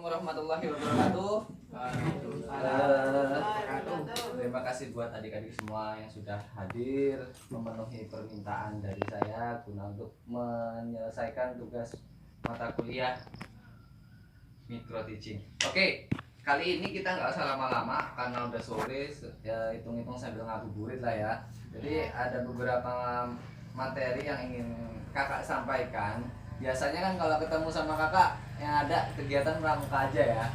warahmatullahi wabarakatuh. Terima kasih buat adik-adik semua yang sudah hadir memenuhi permintaan dari saya guna untuk menyelesaikan tugas mata kuliah micro teaching. Oke, kali ini kita nggak usah lama-lama karena udah sore, ya hitung-hitung sambil ngabuburit lah ya. Jadi ada beberapa materi yang ingin kakak sampaikan. Biasanya kan kalau ketemu sama kakak yang ada kegiatan pramuka aja ya.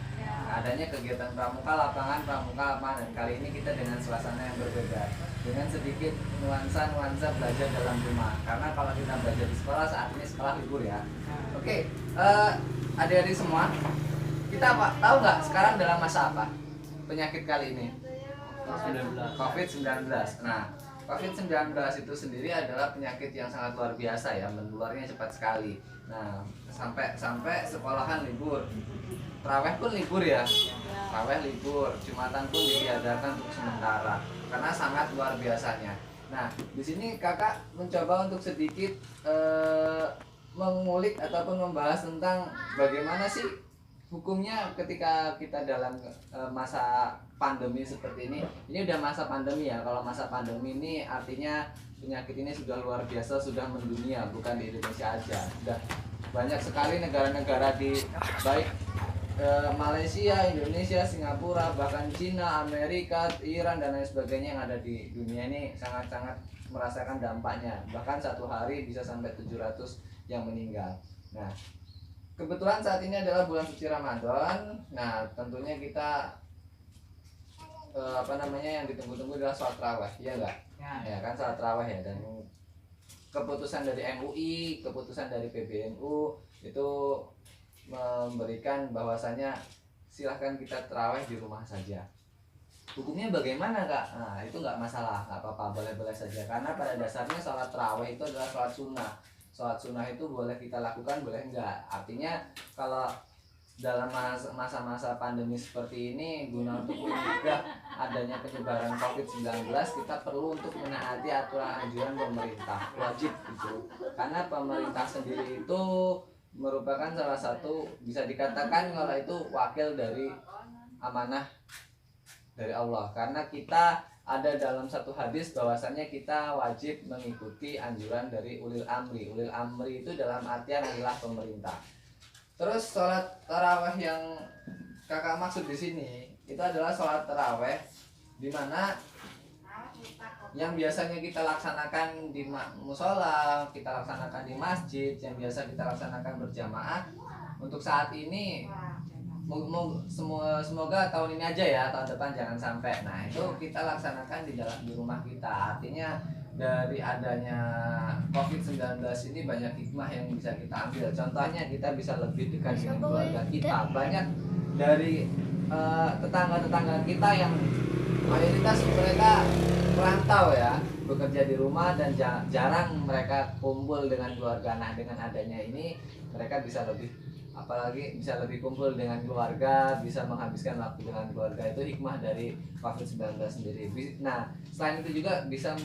Adanya kegiatan pramuka, lapangan dan kali ini kita dengan suasana yang berbeda, dengan sedikit nuansa belajar dalam rumah. Karena kalau kita belajar di sekolah, saat ini sekolah libur ya. Oke, adik-adik semua, kita tahu nggak sekarang dalam masa apa penyakit kali ini? COVID-19. Nah, COVID-19 itu sendiri adalah penyakit yang sangat luar biasa ya, menularnya cepat sekali. Nah, sampai sekolahan libur, taraweh pun libur ya, taraweh libur, jumatan pun ditiadakan untuk sementara karena sangat luar biasanya. Nah, di sini kakak mencoba untuk sedikit mengulik ataupun membahas tentang bagaimana sih hukumnya ketika kita dalam masa pandemi seperti ini. Ini udah masa pandemi ya. Kalau masa pandemi ini artinya penyakit ini sudah luar biasa, sudah mendunia, bukan di Indonesia aja. Sudah banyak sekali negara-negara di baik Malaysia, Indonesia, Singapura, bahkan Cina, Amerika, Iran dan lain sebagainya yang ada di dunia ini sangat-sangat merasakan dampaknya. Bahkan satu hari bisa sampai 700 yang meninggal. Nah, kebetulan saat ini adalah bulan suci Ramadan. Nah, tentunya kita yang ditunggu-tunggu adalah sholat tarawih, iya enggak? Ya kan, sholat tarawih ya. Dan keputusan dari MUI, keputusan dari PBNU itu memberikan bahwasanya silahkan kita tarawih di rumah saja. Hukumnya bagaimana kak? Nah, itu nggak masalah, nggak apa-apa, boleh-boleh saja. Karena pada dasarnya sholat tarawih itu adalah sholat sunnah. Sholat sunnah itu boleh kita lakukan, boleh enggak. Artinya kalau dalam masa-masa pandemi seperti ini, guna untuk mencegah adanya penyebaran COVID-19, kita perlu untuk menaati aturan anjuran pemerintah. Wajib itu. Karena pemerintah sendiri itu merupakan salah satu, bisa dikatakan kalau itu wakil dari amanah dari Allah. Karena kita ada dalam satu hadis bahwasannya kita wajib mengikuti anjuran dari ulil amri. Ulil amri itu dalam artian adalah pemerintah. Terus sholat taraweh yang kakak maksud di sini itu adalah sholat taraweh di mana yang biasanya kita laksanakan di musola, kita laksanakan di masjid, yang biasa kita laksanakan berjamaah. Untuk saat ini semoga tahun ini aja ya, tahun depan jangan sampai. Nah, itu kita laksanakan di rumah kita. Artinya dari adanya COVID-19 ini banyak hikmah yang bisa kita ambil. Contohnya kita bisa lebih dekat dengan keluarga kita. Banyak dari tetangga-tetangga kita yang mayoritas mereka merantau ya, bekerja di rumah dan jarang mereka kumpul dengan keluarga. Nah, dengan adanya ini mereka bisa lebih, apalagi bisa lebih kumpul dengan keluarga, bisa menghabiskan waktu dengan keluarga. Itu hikmah dari COVID-19 sendiri. Nah, selain itu juga bisa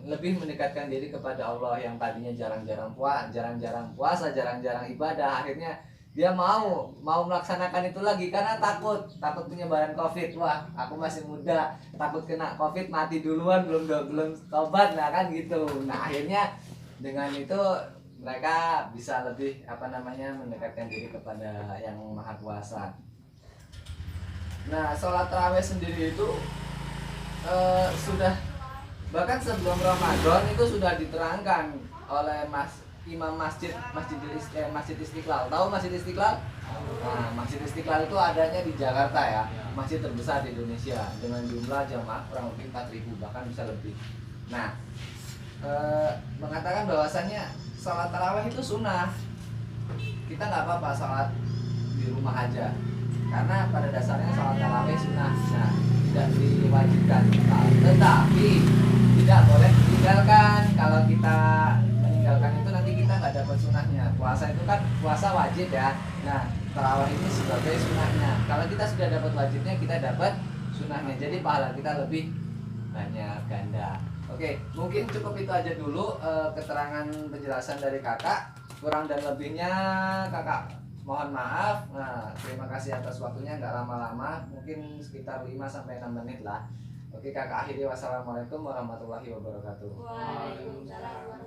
lebih mendekatkan diri kepada Allah yang tadinya jarang-jarang puasa, jarang-jarang ibadah. Akhirnya dia mau melaksanakan itu lagi karena takut penyebaran COVID. Wah, aku masih muda, takut kena COVID, mati duluan, belum tobat, nah kan gitu. Nah, akhirnya dengan itu mereka bisa lebih mendekatkan diri kepada yang Maha Kuasa. Nah, sholat tarawih sendiri itu sudah, bahkan sebelum Ramadan itu sudah diterangkan oleh Imam Masjid Istiqlal. Tahu Masjid Istiqlal? Nah, Masjid Istiqlal itu adanya di Jakarta ya, masjid terbesar di Indonesia dengan jumlah jamaah kurang lebih 4.000, bahkan bisa lebih. Nah, mengatakan bahwasannya sholat tarawih itu sunnah. Kita nggak apa-apa sholat di rumah aja, karena pada dasarnya sholat tarawih sunnah. Nah, tidak diwajibkan, tetapi tidak boleh ditinggalkan. Kalau kita meninggalkan itu nanti kita nggak dapat sunnahnya. Puasa itu kan puasa wajib ya. Nah, tarawih ini sebagai sunnahnya. Kalau kita sudah dapat wajibnya, kita dapat sunnahnya. Jadi pahala kita lebih banyak ganda. Oke, mungkin cukup itu aja dulu keterangan penjelasan dari kakak. Kurang dan lebihnya kakak mohon maaf. Nah, terima kasih atas waktunya, nggak lama-lama, mungkin sekitar 5-6 menit lah. Oke, kakak akhiri, wassalamualaikum warahmatullahi wabarakatuh. Waalaikumsalam.